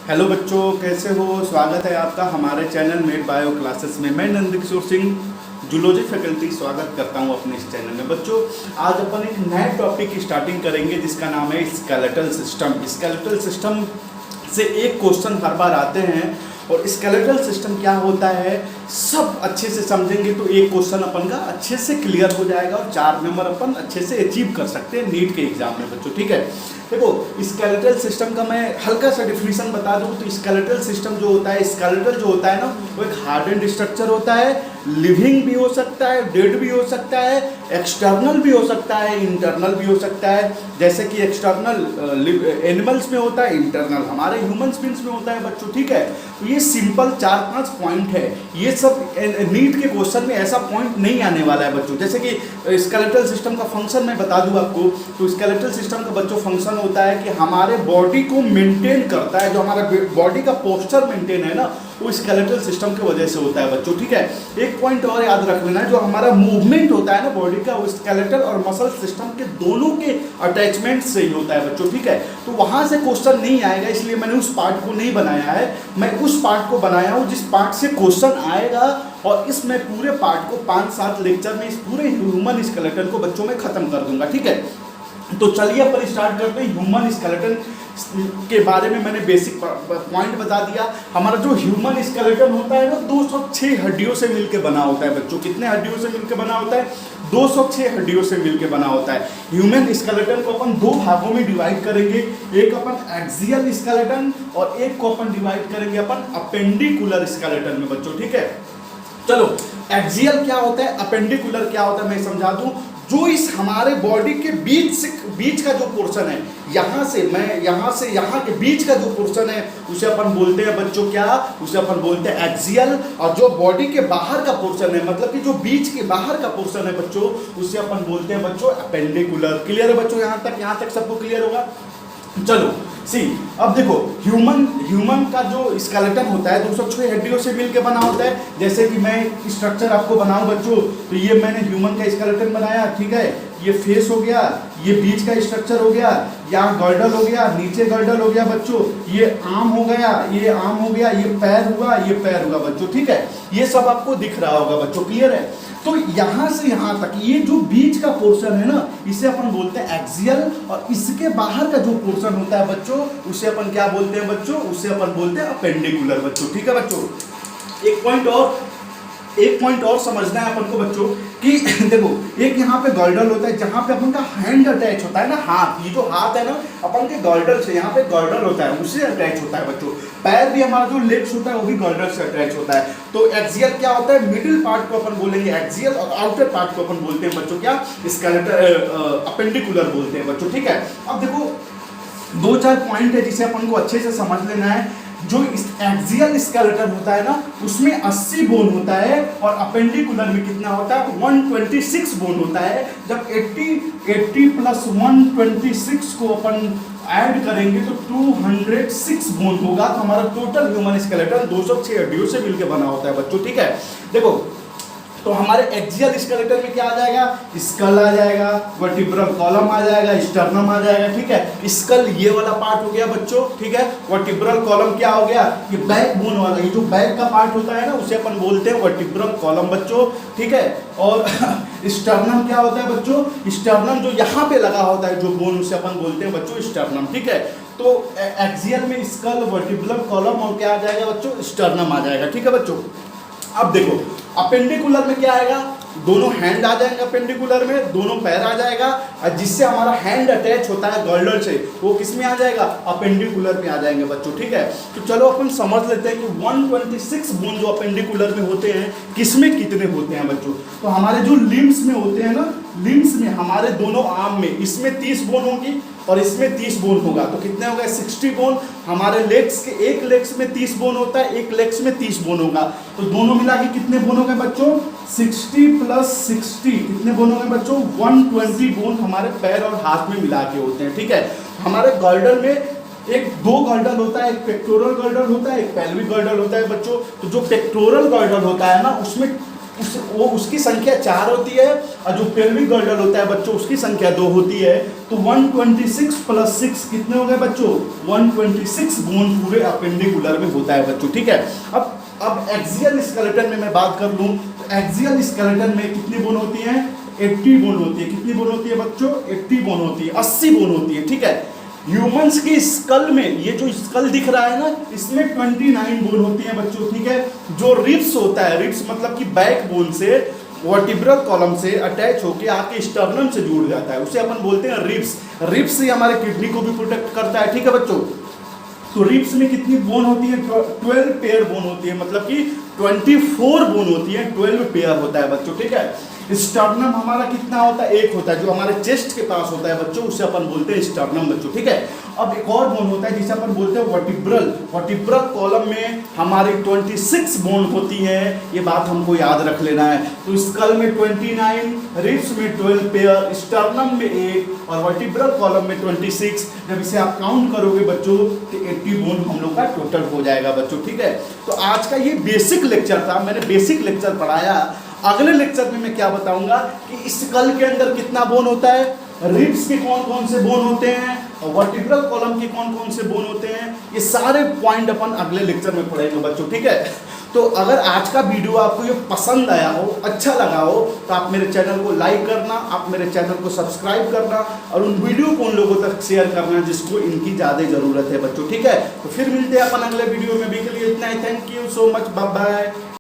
Hello बच्चों, कैसे हो। स्वागत है आपका हमारे चैनल मेड बायो क्लासेस में। मैं नंदकिशोर सिंह जूलॉजी फैकल्टी स्वागत करता हूं अपने इस चैनल में। बच्चों, आज अपन एक नए टॉपिक की स्टार्टिंग करेंगे जिसका नाम है स्केलेटल सिस्टम। स्केलेटल सिस्टम से एक क्वेश्चन हर बार आते हैं और स्केलेटल सिस्टम क्या होता है सब अच्छे से समझेंगे तो एक क्वेश्चन अपन का अच्छे से क्लियर हो जाएगा और 4 नंबर अपन अच्छे से अचीव कर सकते हैं नीट के एग्जाम में बच्चों। ठीक है, देखो स्केलेटल सिस्टम का मैं हल्का सा डिफिनीशन बता दूं तो स्केलेटल सिस्टम जो होता है, स्केलेटल जो होता है ना, वो एक हार्डेंड स्ट्रक्चर होता है। लिविंग भी हो सकता है, डेड भी हो सकता है, एक्सटर्नल भी हो सकता है, इंटरनल भी हो सकता है। जैसे कि एक्सटर्नल एनिमल्स में होता है, इंटरनल हमारे ह्यूमंस बींग्स में होता है बच्चों। ठीक है, तो ये सिंपल 4-5 पॉइंट है। ये सब नीट के क्वेश्चन में ऐसा पॉइंट नहीं आने वाला है बच्चों। जैसे कि स्केलेटल सिस्टम का फंक्शन मैं बता दूं आपको, तो स्केलेटल सिस्टम का बच्चों फंक्शन होता है कि हमारे बॉडी को मेंटेन करता है। जो हमारा बॉडी का पोस्चर मेंटेन है ना, वो स्केलेटल सिस्टम की वजह से होता है बच्चों। ठीक है, एक पॉइंट और याद रख लेना, जो हमारा मूवमेंट होता है ना बॉडी का, वो स्केलेटल और मसल सिस्टम के दोनों के अटैचमेंट से ही होता है बच्चों। ठीक है, तो वहां से क्वेश्चन नहीं आएगा, इसलिए मैंने उस पार्ट को नहीं बनाया है। मैं उस पार्ट को बनाया हूं जिस पार्ट से क्वेश्चन आएगा, और इसमें पूरे पार्ट को 5-7 लेक्चर में इस पूरे ह्यूमन स्केलेटन को बच्चों में खत्म कर दूंगा। ठीक है, तो चलिए अपन स्टार्ट करते हैं। ह्यूमन स्केलेटन के बारे में मैंने बेसिक पॉइंट बता दिया। हमारा जो ह्यूमन स्केलेटन होता है ना, 206 हड्डियों से मिलकर बना होता है बच्चों। कितने हड्डियों से मिलकर बना होता है? 206 हड्डियों से मिलकर बना होता है। ह्यूमन स्केलेटन को अपन 2 भागों में डिवाइड करेंगे, एक अपन एक्सियल स्केलेटन और एक को अपन डिवाइड करेंगे अपन अपेंडिकुलर स्केलेटन में बच्चों। ठीक है, चलो एक्सियल क्या होता है, अपेंडिकुलर क्या होता है मैं समझा दूं। जो इस हमारे बॉडी के बीच का जो पोर्शन है, यहाँ से यहाँ के बीच का जो पोर्शन है, उसे अपन बोलते हैं बच्चों क्या, उसे अपन बोलते हैं एक्सियल। और जो बॉडी के बाहर का पोर्शन है, मतलब कि जो बीच के बाहर का पोर्शन है बच्चों, उसे अपन बोलते हैं बच्चों अपेंडिकुलर। क्लियर है बच्चों? यहाँ तक सबको क्लियर होगा। चलो सी, अब देखो ह्यूमन का जो स्केलेटन होता है 206 हड्डियों से मिलकर बना होता है। जैसे कि मैं स्ट्रक्चर आपको बनाऊं बच्चों, तो ये मैंने ह्यूमन का स्केलेटन बनाया। ठीक है, ये फेस हो गया, ये बीच का स्ट्रक्चर हो गया, यहाँ गर्डल हो गया, नीचे गर्डल हो गया बच्चों, ये आर्म हो गया, ये आर्म हो गया, ये पैर हुआ, ये पैर हुआ बच्चों। ठीक है, ये सब आपको दिख रहा होगा बच्चों। क्लियर है? तो यहाँ से यहाँ तक ये जो बीच का पोर्शन है ना, इसे अपन बोलते हैं एक्सियल। और इसके बाहर का जो पोर्शन होता है बच्चों, उसे अपन क्या बोलते हैं बच्चों? उसे अपन बोलते हैं अपेंडिकुलर बच्चों। ठीक है बच्चों, एक पॉइंट और समझना है अपन को बच्चों कि देखो, एक यहाँ पे गर्डल होता है जहाँ पे अपन का हैंड अटैच होता है ना, हाथ, ये जो हाथ है ना अपन के गर्डल से, यहाँ पे गर्डल होता है, उससे अटैच होता है बच्चों। पैर भी हमारा जो लेग्स होता है वो भी गर्डल से अटैच होता है। तो एक्सियल क्या होता है? मिडिल पार्ट को अपन बोलेंगे एक्सियल, और आउटर पार्ट को अपन बोलते हैं बच्चों क्या, स्केलेटल अपेंडिकुलर बोलते हैं बच्चों। ठीक है, अब देखो 2-4 पॉइंट है जिसे अपन को अच्छे से समझ लेना है। जो एक्सियल स्केलेटन होता है ना, उसमें 80 बोन होता है, और अपेंडिकुलर में कितना होता है? 126 बोन होता है। जब 80 प्लस 126 को अपन ऐड करेंगे तो 206 बोन होगा। तो हमारा टोटल ह्यूमन स्केलेटन 206 हड्डियों से मिलकर बना होता है बच्चों। ठीक है, देखो तो हमारे एक्सियल स्केलेटन में क्या आ जाएगा? स्कल आ जाएगा, वर्टिब्रल कॉलम आ जाएगा, स्टर्नम आ जाएगा। ठीक है, स्कल ये वाला पार्ट हो गया बच्चों। ठीक है, वर्टिब्रल कॉलम क्या हो गया? ये बैक बोन वाला, ये जो बैक का पार्ट होता है ना, उसे अपन बोलते हैं वर्टिब्रल कॉलम बच्चों। ठीक है, और स्टर्नम क्या होता है बच्चों? स्टर्नम जो यहाँ पे लगा होता है जो बोन, उसे अपन बोलते हैं बच्चों स्टर्नम। ठीक है, तो एक्सियल में स्कल, वर्टिब्रल कॉलम और क्या आ जाएगा बच्चों? स्टर्नम आ जाएगा। ठीक है बच्चों, अब देखो अपेंडिकुलर में क्या आएगा? दोनों हैंड आ जाएंगे अपेंडिकुलर में, दोनों पैर आ जाएगा, और जिससे हमारा हैंड अटैच होता है गर्डल से, वो किस में आ जाएगा? अपेंडिकुलर में आ जाएंगे बच्चों। ठीक है, तो चलो अपन समझ लेते हैं कि 126 बोन जो अपेंडिकुलर में होते हैं, किसमें कितने होते हैं बच्चों? तो हमारे जो लिम्स में होते हैं ना, लिम्स में हमारे दोनों आर्म में, इसमें 30 बोन होगी और इसमें 30 बोन होगा। तो कितने हो गए? 60 बोन। हमारे लेग्स के, एक लेग्स में 30 बोन होता है, एक लेग्स में 30 बोन होगा। तो दोनों मिला के कितने बोन हो गए बच्चों? 60 प्लस 60 कितने बोन हो गए बच्चों? 120 बोन हमारे पैर और हाथ में मिला के होते हैं। ठीक है, हमारे गर्डल में एक 2 गर्डल होता है, एक पेक्टोरल गर्डल होता है, एक पेल्विक गर्डल होता है बच्चों। तो जो पेक्टोरल गर्डल होता है ना, उसमें उसकी संख्या 4 होती है, और जो पेल्विक गर्डल होता है बच्चों उसकी संख्या 2 होती है। तो 126 प्लस 6 कितने हो गए बच्चों? 126 बोन पूरे अपेंडिकुलर में होता है बच्चों, ठीक है। अब एक्सियल स्केलेटन में मैं बात कर लूँ तो एक्सियल स्केलेटन में कितनी बोन होती हैं? 80 बोन होती है। कितनी बोन होती है बच्चों? 80 बोन होती है, 80 बोन होती है, ठीक है। ह्यूमंस की स्कल में, ये जो स्कल दिख रहा है ना, इसमें 29 बोन होती है बच्चों, ठीक है। जो रिब्स होता है, रिब्स मतलब कि बैक बोन से वर्टिब्रल कॉलम से अटैच होके आके स्टर्नम से जुड़ जाता है, उसे अपन बोलते हैं रिब्स। रिब्स से हमारे किडनी को भी प्रोटेक्ट करता है, ठीक है बच्चों। तो रिब्स में कितनी बोन होती है? 12 पेयर बोन होती है, मतलब कि 24 बोन होती है, 12 पेयर होता है बच्चों, ठीक है। स्टर्नम हमारा कितना होता है? 1 होता है, जो हमारे चेस्ट के पास होता है बच्चों, उसे अपन बोलते हैं स्टर्नम बच्चों, ठीक है। अब एक और बोन होता है जिसे अपन बोलते हैं वर्टिब्रल। वर्टिब्रल कॉलम में हमारी 26 बोन होती है, ये बात हमको याद रख लेना है। तो स्कल में 29, रिब्स में 12 पेयर, स्टर्नम में 1 और वर्टिब्रल कॉलम में 26। जब इसे आप काउंट करोगे बच्चों तो 80 बोन हम लोग का टोटल हो जाएगा बच्चों, ठीक है। तो आज का ये बेसिक लेक्चर था, मैंने बेसिक लेक्चर पढ़ाया। अगले लेक्चर में मैं क्या बताऊंगा कि स्कल के अंदर कितना बोन होता है, रिब्स के कौन कौन से बोन होते हैं, और वर्टिब्रल कॉलम के कौन कौन से बोन होते हैं, ये सारे पॉइंट अपन अगले लेक्चर में पढ़ेंगे बच्चों, ठीक है। तो अगर आज का वीडियो आपको ये पसंद आया हो, अच्छा लगा हो, तो आप मेरे चैनल को लाइक करना, आप मेरे चैनल को सब्सक्राइब करना, और उन वीडियो को उन लोगों तक शेयर करना जिसको इनकी ज़्यादा ज़रूरत है बच्चों, ठीक है। तो फिर मिलते हैं अपन अगले वीडियो में, भी के लिए इतना ही। Thank you so much, bye bye.